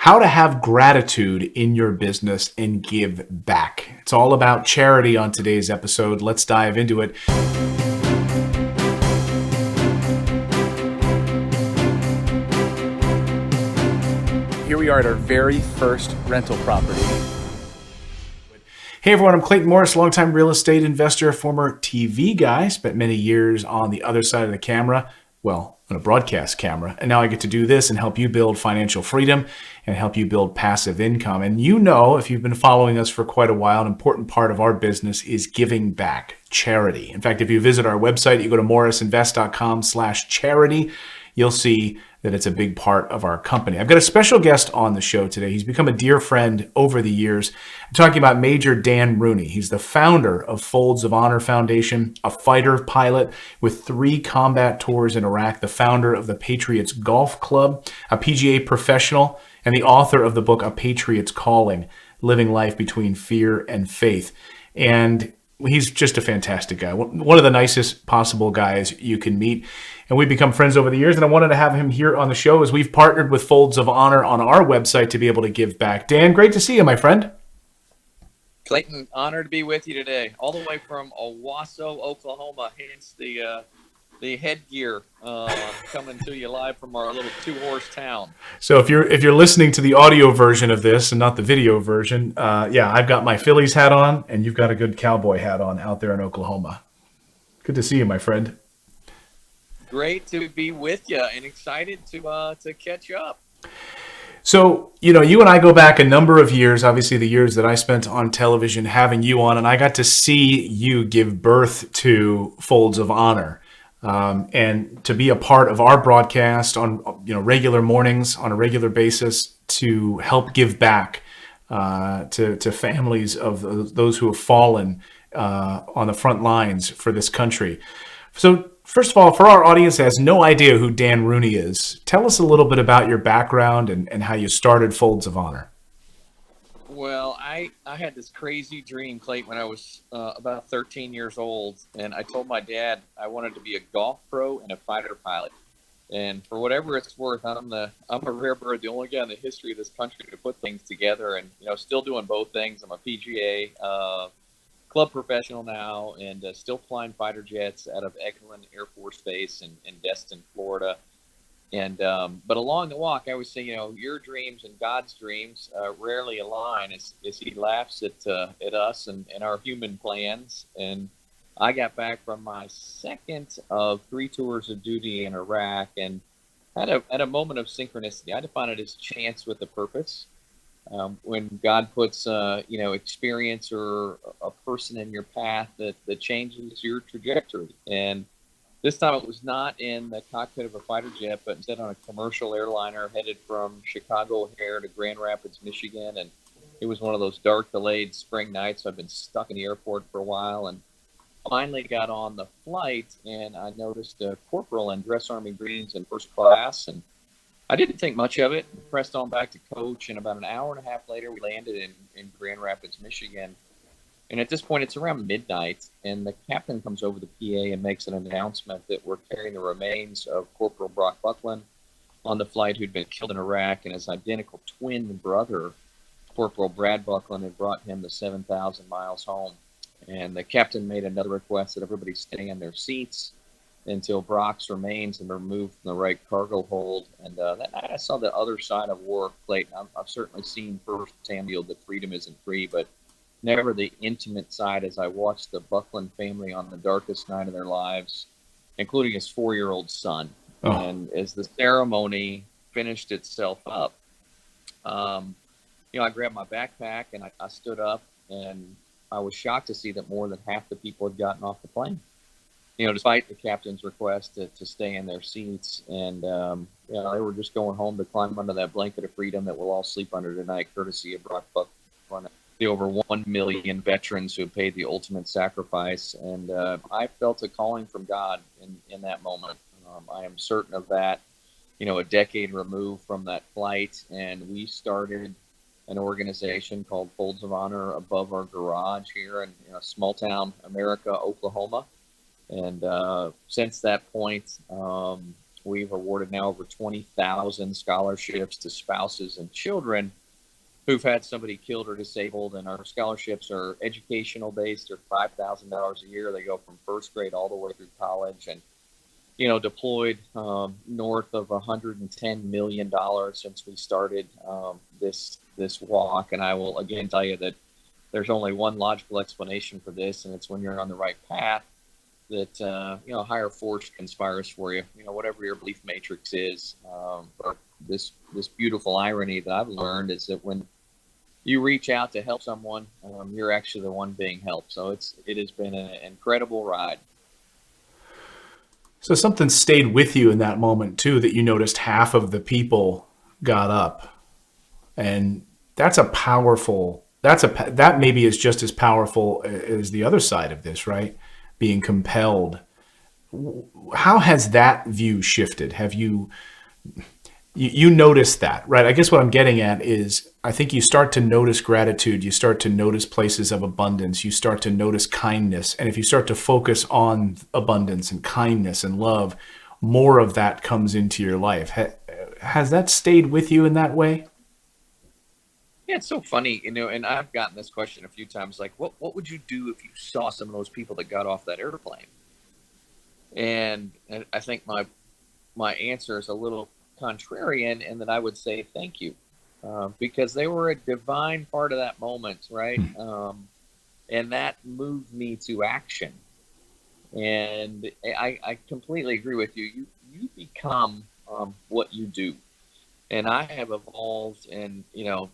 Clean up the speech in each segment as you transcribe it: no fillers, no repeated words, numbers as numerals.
how to have gratitude in your business and give back. It's all about charity on today's episode. Let's dive into it. Here we are at our very first rental property. Hey everyone, I'm Clayton Morris, longtime real estate investor, former TV guy, spent many years on the other side of the camera, well, on a broadcast camera. And now I get to do this and help you build financial freedom and help you build passive income. And you know, if you've been following us for quite a while, an important part of our business is giving back, charity. In fact, if you visit our website, you go to morrisinvest.com/charity, you'll see that it's a big part of our company. I've got a special guest on the show today. He's become a dear friend over the years. I'm talking about Major Dan Rooney. He's the founder of Folds of Honor Foundation, a fighter pilot with 3 combat tours in Iraq, the founder of the Patriots Golf Club, a PGA professional, and the author of the book, A Patriot's Calling, Living Life Between Fear and Faith. And he's just a fantastic guy, one of the nicest possible guys you can meet. And we've become friends over the years, and I wanted to have him here on the show as we've partnered with Folds of Honor on our website to be able to give back. Dan, great to see you, my friend. Clayton, honored to be with you today, all the way from Owasso, Oklahoma, hence the headgear coming to you live from our little 2-horse town. So if you're listening to the audio version of this and not the video version, I've got my Phillies hat on, and you've got a good cowboy hat on out there in Oklahoma. Good to see you, my friend. Great to be with you and excited to catch up. So, you and I go back a number of years, obviously the years that I spent on television having you on, and I got to see you give birth to Folds of Honor. And to be a part of our broadcast on regular mornings on a regular basis to help give back to families of those who have fallen on the front lines for this country. So first of all, for our audience that has no idea who Dan Rooney is, tell us a little bit about your background and how you started Folds of Honor. Well, I had this crazy dream, Clayton, when I was about 13 years old, and I told my dad I wanted to be a golf pro and a fighter pilot. And for whatever it's worth, I'm a rare bird, the only guy in the history of this country to put things together, and still doing both things. I'm a PGA club professional now, and still flying fighter jets out of Eglin Air Force Base in Destin, Florida. And but along the walk, I always say, your dreams and God's dreams rarely align as He laughs at us and our human plans. And I got back from my second of 3 tours of duty in Iraq, and had a moment of synchronicity. I define it as chance with a purpose. When God puts experience or a person in your path that changes your trajectory. And this time it was not in the cockpit of a fighter jet, but instead on a commercial airliner headed from Chicago O'Hare to Grand Rapids, Michigan. And it was one of those dark, delayed spring nights. So I've been stuck in the airport for a while, and finally got on the flight, and I noticed a corporal in dress army greens in first class. And I didn't think much of it, pressed on back to coach, and about an hour and a half later, we landed in Grand Rapids, Michigan. And at this point, it's around midnight, and the captain comes over the PA and makes an announcement that we're carrying the remains of Corporal Brock Buckland on the flight who'd been killed in Iraq, and his identical twin brother, Corporal Brad Buckland, had brought him the 7,000 miles home. And the captain made another request that everybody stay in their seats until Brock's remains had been removed from the right cargo hold. And that night I saw the other side of war, Clayton. I've certainly seen firsthand that freedom isn't free, but never the intimate side as I watched the Buckland family on the darkest night of their lives, including his 4-year-old son. Oh. And as the ceremony finished itself up, I grabbed my backpack and I stood up, and I was shocked to see that more than half the people had gotten off the plane. Despite the captain's request to stay in their seats. And, they were just going home to climb under that blanket of freedom that we'll all sleep under tonight, courtesy of Brock Buckland, the over 1 million veterans who paid the ultimate sacrifice. And I felt a calling from God in that moment. I am certain of that, a decade removed from that flight. And we started an organization called Folds of Honor above our garage here in small town America, Oklahoma. And since that point, we've awarded now over 20,000 scholarships to spouses and children who've had somebody killed or disabled. And our scholarships are educational based. They're $5,000 a year. They go from first grade all the way through college, and deployed north of $110 million since we started this walk. And I will again tell you that there's only one logical explanation for this, and it's when you're on the right path that a higher force conspires for you. Whatever your belief matrix is. But this beautiful irony that I've learned is that when you reach out to help someone, you're actually the one being helped. So it has been an incredible ride. So something stayed with you in that moment too, that you noticed half of the people got up, and that maybe is just as powerful as the other side of this, right? Being compelled. How has that view shifted? Have you noticed that, right? I guess what I'm getting at is I think you start to notice gratitude. You start to notice places of abundance. You start to notice kindness. And if you start to focus on abundance and kindness and love, more of that comes into your life. Has that stayed with you in that way? Yeah, it's so funny, and I've gotten this question a few times, like, what would you do if you saw some of those people that got off that airplane? And I think my answer is a little contrarian in that I would say thank you, because they were a divine part of that moment, right? And that moved me to action. And I completely agree with you. You become what you do. And I have evolved in,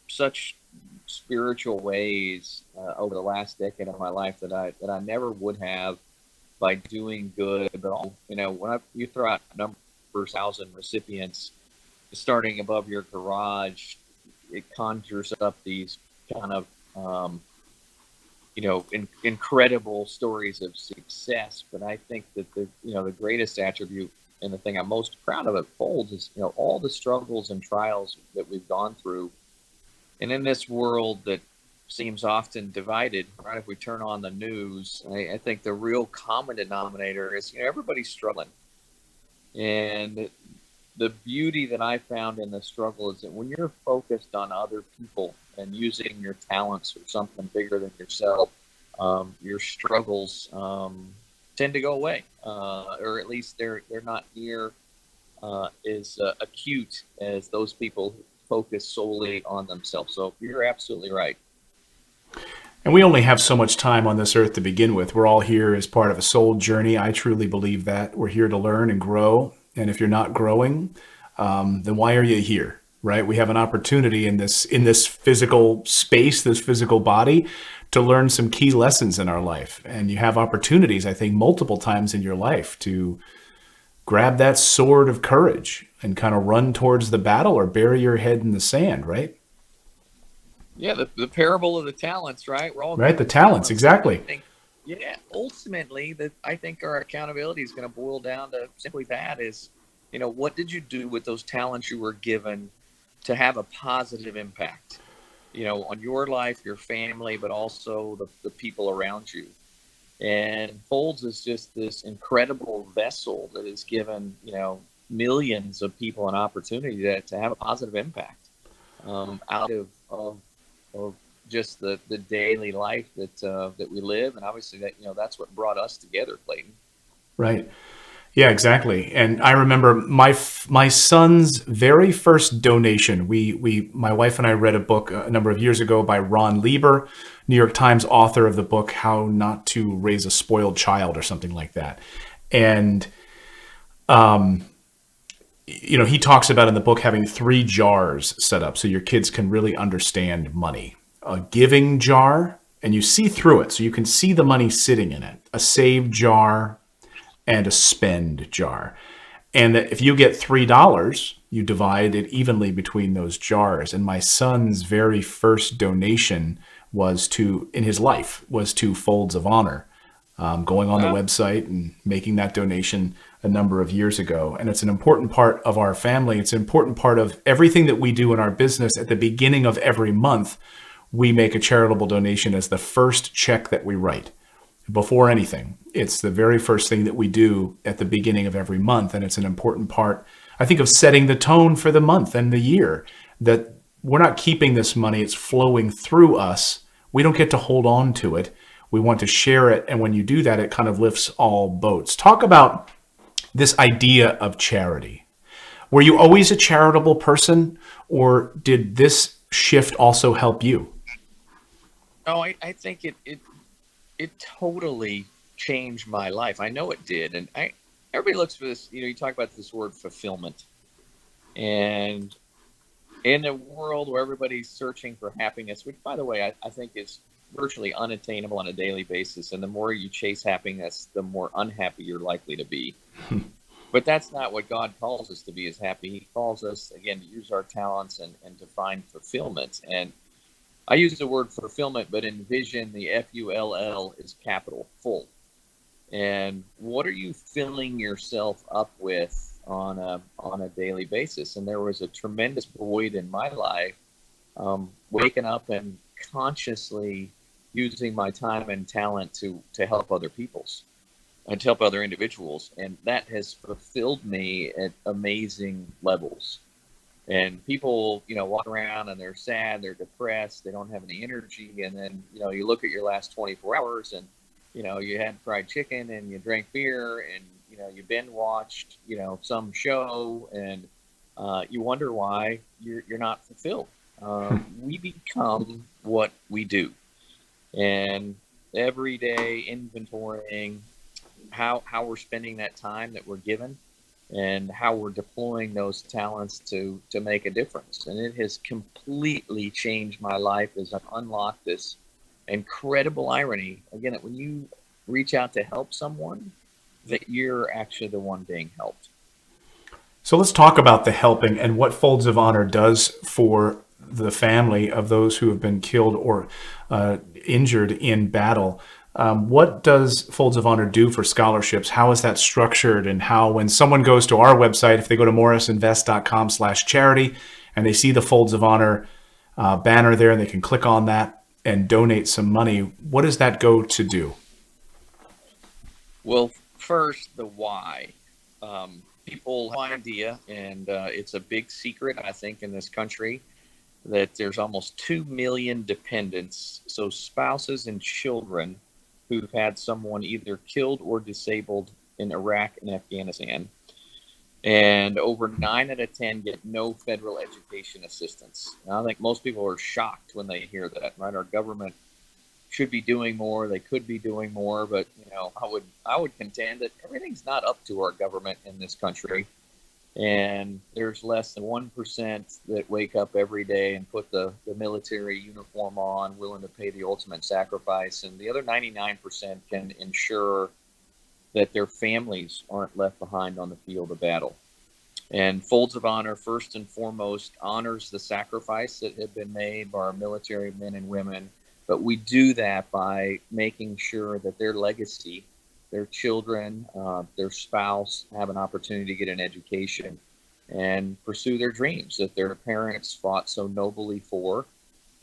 such spiritual ways over the last decade of my life that I never would have by doing good. But when you throw out numbers, 1,000 recipients starting above your garage, it conjures up these kind of incredible stories of success. But I think that the greatest attribute and the thing I'm most proud of at Folds is, all the struggles and trials that we've gone through. And in this world that seems often divided, right? If we turn on the news, I think the real common denominator is, everybody's struggling. And the beauty that I found in the struggle is that when you're focused on other people and using your talents for something bigger than yourself, your struggles tend to go away, or at least they're not near as acute as those people who focus solely on themselves. So you're absolutely right. And we only have so much time on this earth to begin with. We're all here as part of a soul journey. I truly believe that. We're here to learn and grow. And if you're not growing, then why are you here? Right? We have an opportunity in this physical space, this physical body, to learn some key lessons in our life. And you have opportunities, I think, multiple times in your life to grab that sword of courage and kind of run towards the battle or bury your head in the sand, right? Yeah, the parable of the talents, right? We're all right. The talents, exactly. Ultimately, I think our accountability is going to boil down to simply that: is, what did you do with those talents you were given to have a positive impact, on your life, your family, but also the people around you. And Folds is just this incredible vessel that has given, millions of people an opportunity to have a positive impact out of just the daily life that we live. And obviously that's what brought us together, Clayton. Right. Yeah, exactly. And I remember my son's very first donation. My wife and I read a book a number of years ago by Ron Lieber, New York Times author of the book How Not to Raise a Spoiled Child or something like that. And he talks about in the book having 3 jars set up so your kids can really understand money. A giving jar, and you see through it, so you can see the money sitting in it. A save jar, and a spend jar. And that if you get $3, you divide it evenly between those jars. And my son's very first donation in his life was to Folds of Honor, going on the website and making that donation a number of years ago. And it's an important part of our family. It's an important part of everything that we do in our business. At the beginning of every month, we make a charitable donation as the first check that we write. before anything. It's the very first thing that we do at the beginning of every month. And it's an important part, I think, of setting the tone for the month and the year, that we're not keeping this money, it's flowing through us. We don't get to hold on to it. We want to share it. And when you do that, it kind of lifts all boats. Talk about this idea of charity. Were you always a charitable person, or did this shift also help you? Oh, I think it totally changed my life. I know it did. And everybody looks for this, you talk about this word fulfillment. And in a world where everybody's searching for happiness, which, by the way, I think is virtually unattainable on a daily basis. And the more you chase happiness, the more unhappy you're likely to be. But that's not what God calls us to be, is happy. He calls us, again, to use our talents and to find fulfillment. And I use the word fulfillment, but in vision, the FULL is capital, full. And what are you filling yourself up with on a daily basis? And there was a tremendous void in my life, waking up and consciously using my time and talent to help other people's and to help other individuals. And that has fulfilled me at amazing levels. And people, walk around and they're sad, they're depressed, they don't have any energy. And then, you look at your last 24 hours and, you had fried chicken and you drank beer and, you binge watched, some show, and you wonder why you're not fulfilled. We become what we do. And every day inventorying how we're spending that time that we're given, and how we're deploying those talents to make a difference. And it has completely changed my life as I've unlocked this incredible irony, again, that when you reach out to help someone, that you're actually the one being helped. So let's talk about the helping and what Folds of Honor does for the family of those who have been killed or injured in battle. What does Folds of Honor do for scholarships? How is that structured? And how, when someone goes to our website, if they go to morrisinvest.com/charity and they see the Folds of Honor banner there, and they can click on that and donate some money, what does that go to do? Well, first, the why. People have no idea, and it's a big secret, I think, in this country, that there's almost 2 million dependents, so spouses and children who've had someone either killed or disabled in Iraq and Afghanistan. And over 9 out of 10 get no federal education assistance. And I think most people are shocked when they hear that, right? Our government should be doing more. They could be doing more, but I would contend that everything's not up to our government in this country. And there's less than 1% that wake up every day and put the military uniform on, willing to pay the ultimate sacrifice. And the other 99% can ensure that their families aren't left behind on the field of battle. And Folds of Honor, first and foremost, honors the sacrifice that had been made by our military men and women. But we do that by making sure that their legacy, their children, their spouse have an opportunity to get an education and pursue their dreams that their parents fought so nobly for.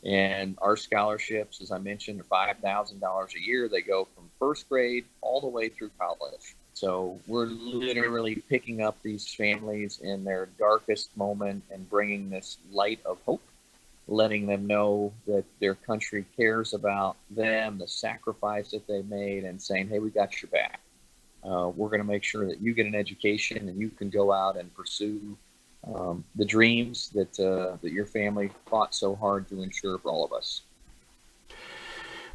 And our scholarships, as I mentioned, are $5,000 a year. They go from first grade all the way through college. So we're literally picking up these families in their darkest moment and bringing this light of hope, letting them know that their country cares about them, the sacrifice that they made, and saying, hey, we got your back. We're going to make sure that you get an education and you can go out and pursue the dreams that your family fought so hard to ensure for all of us.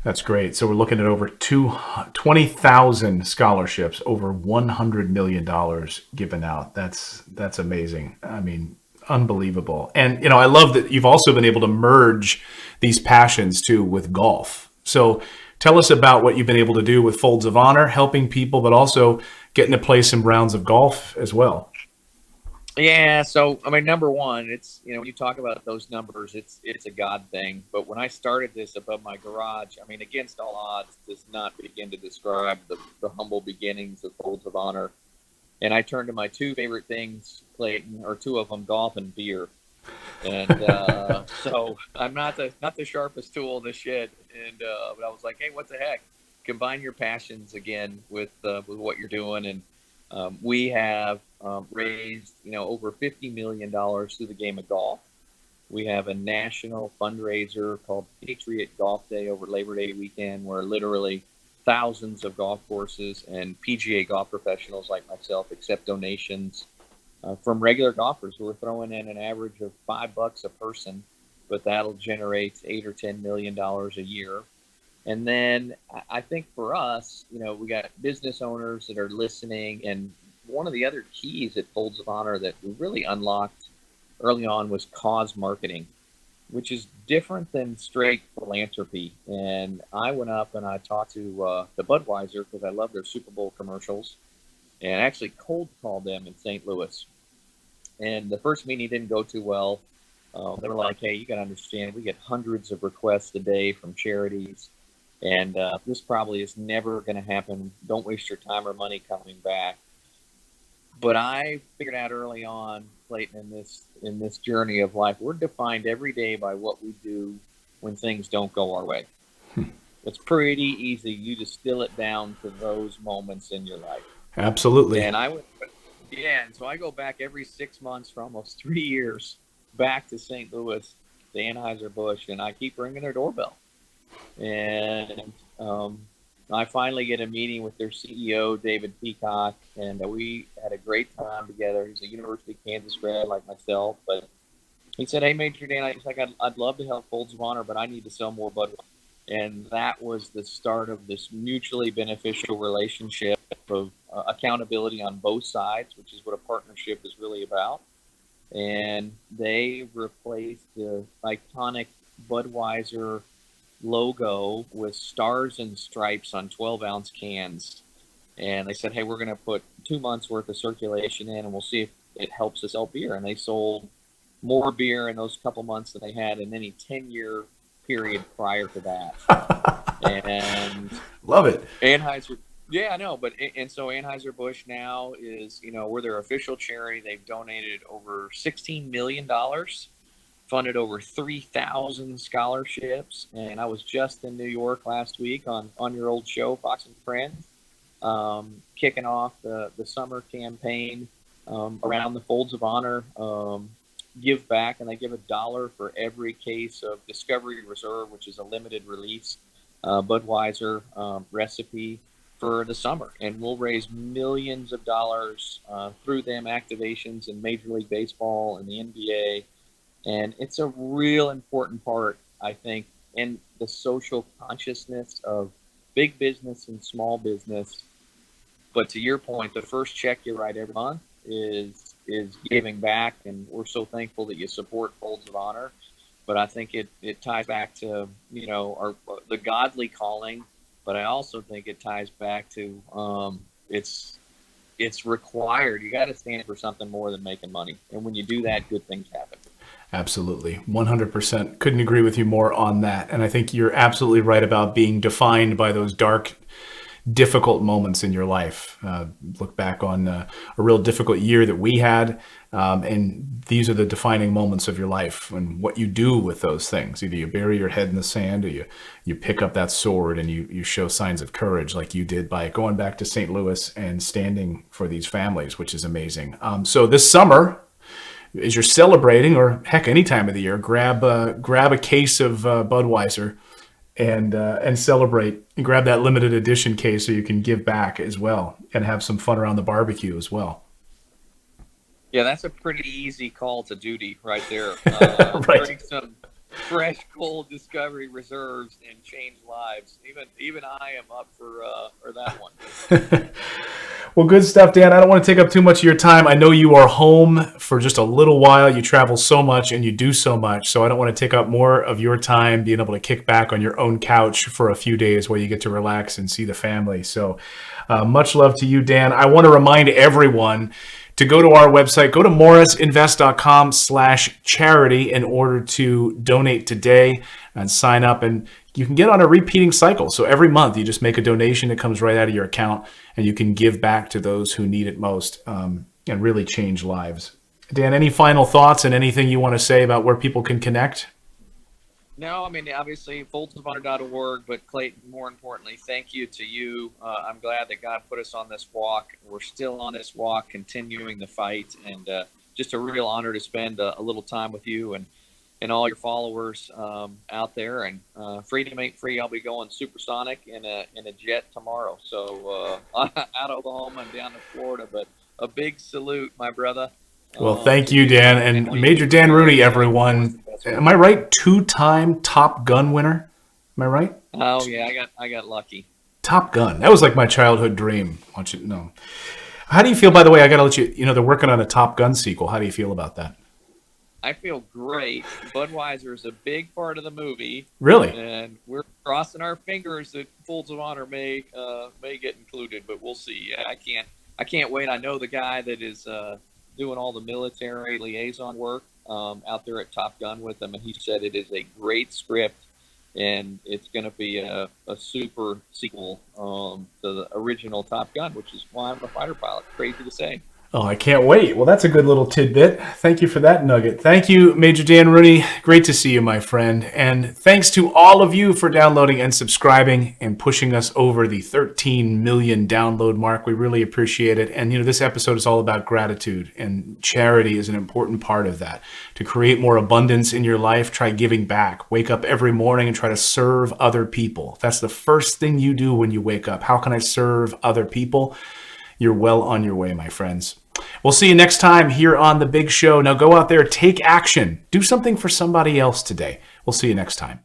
That's great. So we're looking at over 20,000 scholarships, over $100 million given out. That's amazing. I mean, unbelievable. And, I love that you've also been able to merge these passions too with golf. So tell us about what you've been able to do with Folds of Honor, helping people, but also getting to play some rounds of golf as well. Yeah. So, number one, it's, when you talk about those numbers, it's a God thing. But when I started this above my garage, against all odds, does not begin to describe the humble beginnings of Folds of Honor. And I turned to my two favorite things, Clayton, or two of them, golf and beer. And so I'm not the sharpest tool in the shed. And but I was like, hey, what the heck? combine your passions again with what you're doing, and we have raised over $50 million through the game of golf. We have a national fundraiser called Patriot Golf Day over Labor Day weekend, where literally thousands of golf courses and PGA golf professionals like myself accept donations from regular golfers who are throwing in an average of $5 a person, but that'll generate $8 or $10 million a year. And then I think for us, we got business owners that are listening, and one of the other keys at Folds of Honor that we really unlocked early on was cause marketing, which is different than straight philanthropy. And I went up and I talked to the Budweiser, because I love their Super Bowl commercials, and actually cold called them in St. Louis. And the first meeting didn't go too well. They were like, hey, you got to understand, we get hundreds of requests a day from charities, and this probably is never going to happen. Don't waste your time or money coming back. But I figured out early on, Clayton, in this journey of life, we're defined every day by what we do when things don't go our way. It's pretty easy. You distill it down to those moments in your life. Absolutely. And and so I go back every 6 months for almost 3 years back to St. Louis, to Anheuser-Busch, and I keep ringing their doorbell. And I finally get a meeting with their CEO, David Peacock, and we had a great time together. He's a University of Kansas grad like myself, but he said, hey, Major Dan, I'd love to help Folds of Honor, but I need to sell more Budweiser. And that was the start of this mutually beneficial relationship of accountability on both sides, which is what a partnership is really about. And they replaced the iconic Budweiser logo with stars and stripes on 12-ounce cans. And they said, hey, we're going to put 2 months worth of circulation in, and we'll see if it helps us sell beer. And they sold more beer in those couple months than they had in any 10-year period prior to that. And love it. Anheuser, yeah, I know. And so Anheuser-Busch now is, we're their official charity. They've donated over $16 million, funded over 3,000 scholarships. And I was just in New York last week on your old show, Fox and Friends, kicking off the summer campaign around the Folds of Honor give back, and they give $1 for every case of Discovery Reserve, which is a limited release Budweiser recipe for the summer. And we'll raise millions of dollars through them activations in Major League Baseball and the NBA. And it's a real important part, I think, in the social consciousness of big business and small business. But to your point, the first check you write every month is giving back, and we're so thankful that you support Folds of Honor. But I think it ties back to the godly calling, but I also think it ties back to it's required. You got to stand for something more than making money, and when you do that, good things happen. Absolutely. 100%. Couldn't agree with you more on that. And I think you're absolutely right about being defined by those dark, difficult moments in your life. Look back on a real difficult year that we had, and these are the defining moments of your life and what you do with those things. Either you bury your head in the sand, or you pick up that sword and you show signs of courage like you did by going back to St. Louis and standing for these families, which is amazing. So this summer, as you're celebrating, or heck, any time of the year, grab a case of Budweiser and celebrate, and grab that limited edition case so you can give back as well and have some fun around the barbecue as well. Yeah, that's a pretty easy call to duty right there. Right. Bring some fresh, cold Discovery Reserves and change lives. Even I am up for that one. Well, good stuff, Dan. I don't want to take up too much of your time. I know you are home for just a little while. You travel so much and you do so much, so I don't want to take up more of your time being able to kick back on your own couch for a few days where you get to relax and see the family. So much love to you, Dan. I want to remind everyone to go to our website, go to morrisinvest.com/charity in order to donate today and sign up. And you can get on a repeating cycle. So every month you just make a donation that comes right out of your account, and you can give back to those who need it most, and really change lives. Dan, any final thoughts and anything you want to say about where people can connect? No, I mean, obviously, foldsofhonor.org, but Clayton, more importantly, thank you to you. I'm glad that God put us on this walk. We're still on this walk, continuing the fight, and just a real honor to spend a little time with you and all your followers out there. And freedom ain't free. I'll be going supersonic in a jet tomorrow. So out of Oklahoma and down to Florida. But a big salute, my brother, Well, thank to you, you Dan. and And all you Major do for Dan America Rooney, and for us everyone. Am I investors. right? Two-time Top Gun winner. Am I right? Oh yeah, I got lucky. Top Gun. That was like my childhood dream. Want you to know. How do you feel, by the way? I got to let you, they're working on a Top Gun sequel. How do you feel about that? I feel great. Budweiser is a big part of the movie, Really? and we're crossing our fingers that Folds of Honor may get included, but we'll see. I can't wait. I know the guy that is doing all the military liaison work out there at Top Gun with him, and he said it is a great script, and it's going to be a super sequel to the original Top Gun, which is why I'm a fighter pilot. Crazy to say. Oh, I can't wait. Well, that's a good little tidbit. Thank you for that nugget. Thank you, Major Dan Rooney. Great to see you, my friend. And thanks to all of you for downloading and subscribing and pushing us over the 13 million download mark. We really appreciate it. And, this episode is all about gratitude, and charity is an important part of that. To create more abundance in your life, try giving back. Wake up every morning and try to serve other people. That's the first thing you do when you wake up. How can I serve other people? You're well on your way, my friends. We'll see you next time here on The Big Show. Now go out there, take action. Do something for somebody else today. We'll see you next time.